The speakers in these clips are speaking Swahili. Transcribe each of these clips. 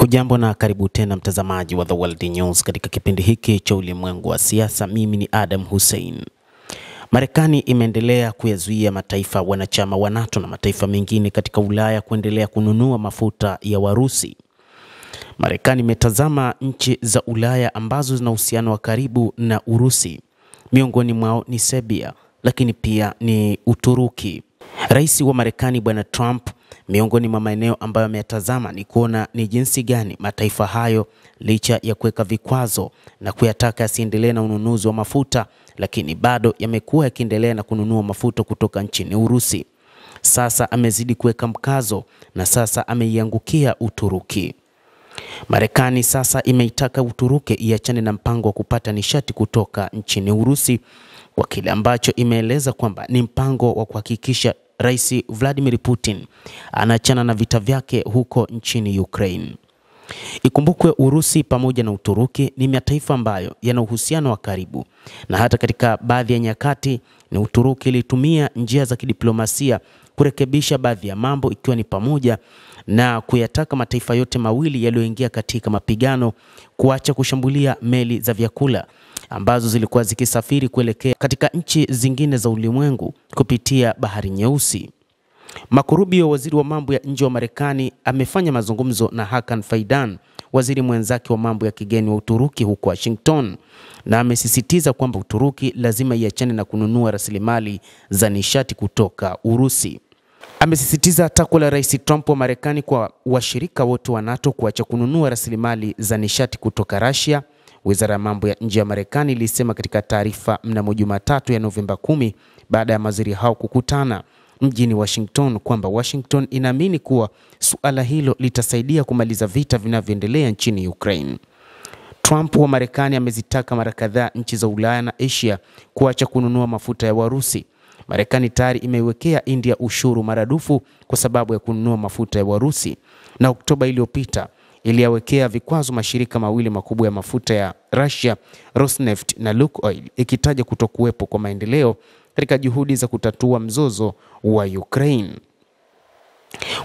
Hujambo na karibu tena mtazamaji wa The World News katika kipindi hiki cha ulimwengu wa siasa. Mimi ni Adam Hussein. Marekani imeendelea kuyazuia mataifa wanachama wa NATO na mataifa mengine katika Ulaya kuendelea kununua mafuta ya Warusi. Marekani imetazama nchi za Ulaya ambazo zina uhusiano wa karibu na Urusi. Miongoni mwao ni Serbia, lakini pia ni Uturuki. Rais wa Marekani Bwana Trump, miongoni mwa maeneo ambayo ameyatazama ni kuona ni jinsi gani mataifa hayo licha ya kuweka vikwazo na kuyataka yasiendelee na ununuzi wa mafuta, lakini bado yamekuwa yakiendelea na kununua mafuta kutoka nchini Urusi. Sasa amezidi kuweka mkazo na sasa ameiangukia Uturuki. Marekani sasa imeitaka Uturuki iachane na mpango wa kupata nishati kutoka nchini Urusi, kwa kile ambacho imeeleza kwamba ni mpango wa kuhakikisha Rais Vladimir Putin anaachana na vita vyake huko nchini Ukraine. Ikumbukwe Urusi pamoja na Uturuki ni mataifa ambayo yana uhusiano wa karibu, na hata katika baadhi ya nyakati ni Uturuki ilitumia njia za kidiplomasia kurekebisha baadhi ya mambo, ikiwa ni pamoja na kuyataka mataifa yote mawili yaliyoingia katika mapigano kuacha kushambulia meli za vyakula ambazo zilikuwa zikisafiri kuelekea katika nchi zingine za ulimwengu kupitia Bahari Nyeusi. Marco Rubio, waziri wa mambo ya nje wa Marekani, amefanya mazungumzo na Hakan Fidan, waziri mwenzake wa mambo ya kigeni wa Uturuki huko Washington, na amesisitiza kwamba Uturuki lazima iachane na kununua rasilimali za nishati kutoka Urusi. Amesisitiza takwa la Rais Trump wa Marekani kwa washirika wote wa NATO kuacha kununua rasilimali za nishati kutoka Russia. Wizara ya mambo ya nje ya Marekani ilisema katika taarifa mnamo Jumatatu ya Novemba 10 baada ya mawaziri hao kukutana mjini Washington kwamba Washington inaamini kuwa suala hilo litasaidia kumaliza vita vinavyoendelea nchini Ukraine. Trump wa Marekani amezitaka mara kadhaa nchi za Ulaya na Asia kuacha kununua mafuta ya Warusi. Marekani tayari imeiwekea India ushuru maradufu kwa sababu ya kununua mafuta ya Warusi, na Oktoba iliyopita iliyawekea vikwazo mashirika mawili makubwa ya mafuta ya Russia, Rosneft na Lukoil, ikitaja kutokuwepo kwa maendeleo katika juhudi za kutatua mzozo wa Ukraine.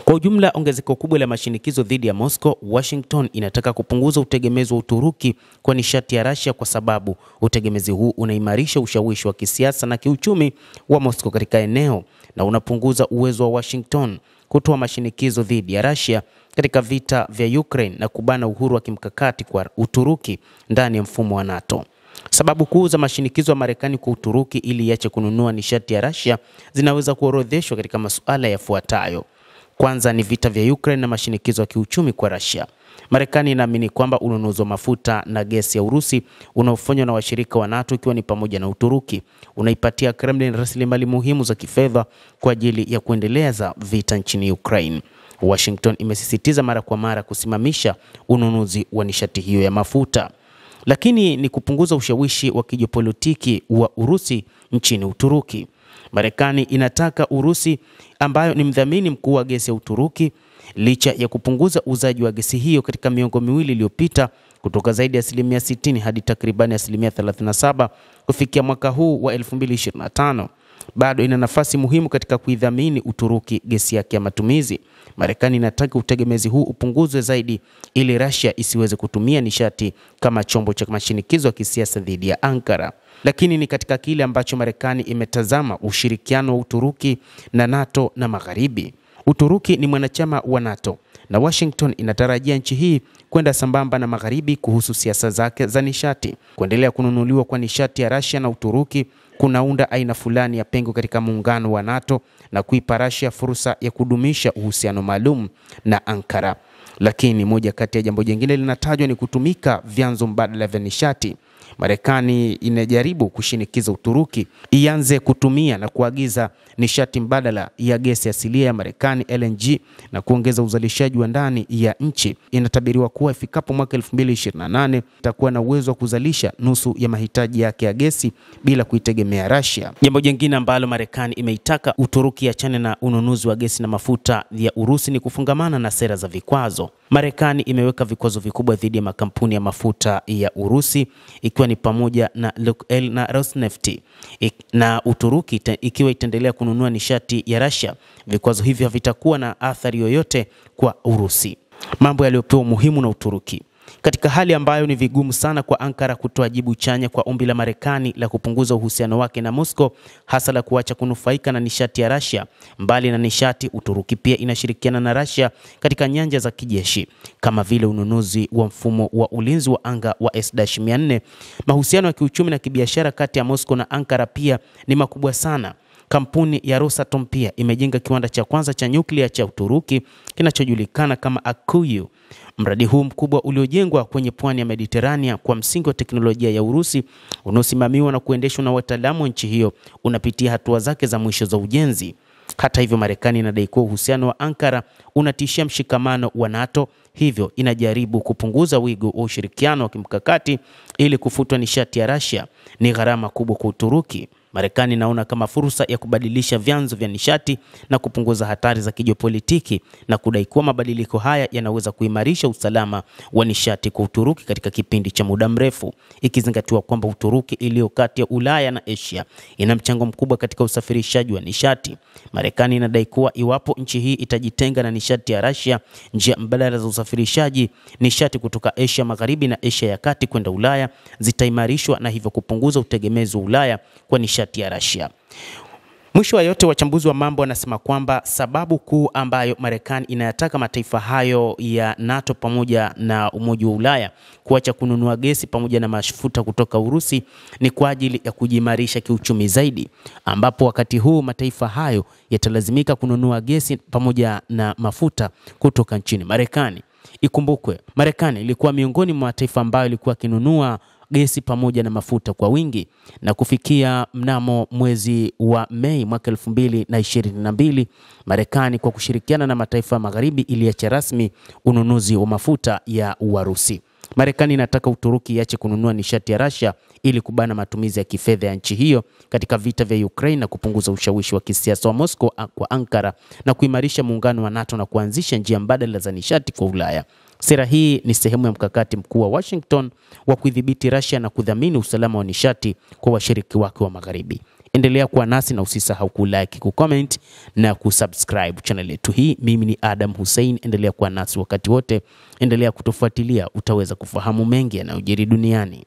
Kwa ujumla, ongezeko kubwa la mashinikizo dhidi ya Moscow, Washington inataka kupunguza utegemezi wa Uturuki kwa nishati ya Russia, kwa sababu utegemezi huu unaimarisha ushawishi wa kisiasa na kiuchumi wa Moscow katika eneo na unapunguza uwezo wa Washington kutoa mashinikizo dhidi ya Russia katika vita vya Ukraine na kubana uhuru wa kimkakati kwa Uturuki ndani ya mfumo wa NATO. Sababu kuu za mashinikizo ya Marekani kwa Uturuki ili iache kununua nishati ya Russia zinaweza kuorodheshwa katika masuala yafuatayo. Kwanza ni vita vya Ukraine na mashinikizo ya kiuchumi kwa Russia. Marekani inaamini kwamba ununuzi wa mafuta na gesi ya Urusi unaofanywa na washirika wa NATO, ikiwa ni pamoja na Uturuki, unaipatia Kremlin rasilimali muhimu za kifedha kwa ajili ya kuendeleza vita nchini Ukraine. Washington imesisitiza mara kwa mara kusimamisha ununuzi wa nishati hiyo ya mafuta, lakini ni kupunguza ushawishi wa kijiopolitiki wa Urusi nchini Uturuki. Marekani inataka Urusi, ambayo ni mdhamini mkuu wa gesi ya Uturuki, licha ya kupunguza uzaji wa gesi hiyo katika miongo miwili iliyopita kutoka zaidi ya 60% hadi takribani 37% kufikia mwaka huu wa 2025, bado ina nafasi muhimu katika kuidhamini Uturuki gesi yake ya matumizi. Marekani inataka utegemezi huu upunguzwe zaidi ili Russia isiweze kutumia nishati kama chombo cha mashinikizo ya kisiasa dhidi ya Ankara. Lakini ni katika kile ambacho Marekani imetazama ushirikiano wa Uturuki na NATO na Magharibi. Uturuki ni mwanachama wa NATO na Washington inatarajia nchi hii kwenda sambamba na Magharibi kuhusu siasa zake za nishati. Kuendelea kununuliwa kwa nishati ya Russia na Uturuki kunaunda aina fulani ya pengo katika muungano wa NATO na kuipa Russia fursa ya kudumisha uhusiano maalum na Ankara. Lakini moja kati ya jambo jingine linatajwa ni kutumika vyanzo mbadala vya nishati. Marekani inajaribu kushinikiza Uturuki ianze kutumia na kuagiza nishati mbadala ya gesi asilia ya Marekani LNG na kuongeza uzalishaji wa ndani ya nchi. Inatabiriwa kuwa ifikapo mwaka 2028 itakuwa na uwezo wa kuzalisha nusu ya mahitaji yake ya gesi bila kuitegemea Russia. Jambo jingine ambalo Marekani imeitaka Uturuki achane na ununuzi wa gesi na mafuta ya Urusi ni kufungamana na sera za vikwazo. Marekani imeweka vikwazo vikubwa dhidi ya makampuni ya mafuta ya Urusi, ikiwa ni pamoja na Lukoil na Rosneft, na Uturuki ikiwa itaendelea kununua nishati ya Russia, vikwazo hivyo havitakuwa na athari yoyote kwa Urusi. mambo yaliyopewa umuhimu na Uturuki. Katika hali ambayo ni vigumu sana kwa Ankara kutoa jibu chanya kwa ombi la Marekani la kupunguza uhusiano wake na Moscow, hasa la kuacha kunufaika na nishati ya Russia. Mbali na nishati, Uturuki pia inashirikiana na Russia katika nyanja za kijeshi kama vile ununuzi wa mfumo wa ulinzi wa anga wa S-400. Mahusiano ya kiuchumi na kibiashara kati ya Moscow na Ankara pia ni makubwa sana. Kampuni ya Rosatom pia imejenga kiwanda cha kwanza cha nyuklia cha Uturuki kinachojulikana kama Akuyu. Mradi huu mkubwa uliojengwa kwenye pwani ya Mediterania kwa msingi wa teknolojia ya Urusi, unaosimamiwa na kuendeshwa na wataalamu wa nchi hiyo, unapitia hatua zake za mwisho za ujenzi. Hata hivyo, Marekani inadai kuwa uhusiano wa Ankara unatishia mshikamano wa NATO, hivyo inajaribu kupunguza wigo wa ushirikiano wa kimkakati ili kufutwa nishati ya Russia. Ni gharama kubwa kwa Uturuki. Marekani inaona kama fursa ya kubadilisha vyanzo vya nishati na kupunguza hatari za kijiopolitiki, na kudai kuwa mabadiliko haya yanaweza kuimarisha usalama wa nishati kwa Uturuki katika kipindi cha muda mrefu, ikizingatiwa kwamba Uturuki iliyo kati ya Ulaya na Asia ina mchango mkubwa katika usafirishaji wa nishati. Marekani inadai kuwa iwapo nchi hii itajitenga na nishati ya Russia, njia mbadala za usafirishaji nishati kutoka Asia Magharibi na Asia ya Kati kwenda Ulaya zitaimarishwa, na hivyo kupunguza utegemezi wa Ulaya kwa nishati ya Russia. Mwisho wa yote, wachambuzi wa mambo wanasema kwamba sababu kuu ambayo Marekani inayataka mataifa hayo ya NATO pamoja na Umoja wa Ulaya kuacha kununua gesi pamoja na mafuta kutoka Urusi ni kwa ajili ya kujimarisha kiuchumi zaidi, ambapo wakati huu mataifa hayo yatalazimika kununua gesi pamoja na mafuta kutoka nchini Marekani. Ikumbukwe, Marekani ilikuwa miongoni mwa mataifa ambayo ilikuwa kinunua gesi pamoja na mafuta kwa wingi, na kufikia mnamo mwezi wa Mei mwaka 2022, Marekani kwa kushirikiana na mataifa magharibi iliacha rasmi ununuzi wa mafuta ya Urusi. Marekani inataka Uturuki iache kununua nishati ya Russia ili kubana matumizi ya kifedha ya nchi hiyo katika vita vya Ukraine na kupunguza ushawishi wa kisiasa wa Moscow kwa Ankara, na kuimarisha muungano wa NATO na kuanzisha njia mbadala za nishati kwa Ulaya. Sera hii ni sehemu ya mkakati mkuu wa Washington wa kudhibiti Russia na kudhamini usalama wa nishati kwa washiriki wake wa magharibi. Endelea kuwa nasi na usisahau kulike, kucomment na kusubscribe channel yetu hii. Mimi ni Adam Hussein, endelea kuwa nasi wakati wote, endelea kutufuatilia, utaweza kufahamu mengi yanayojiri duniani.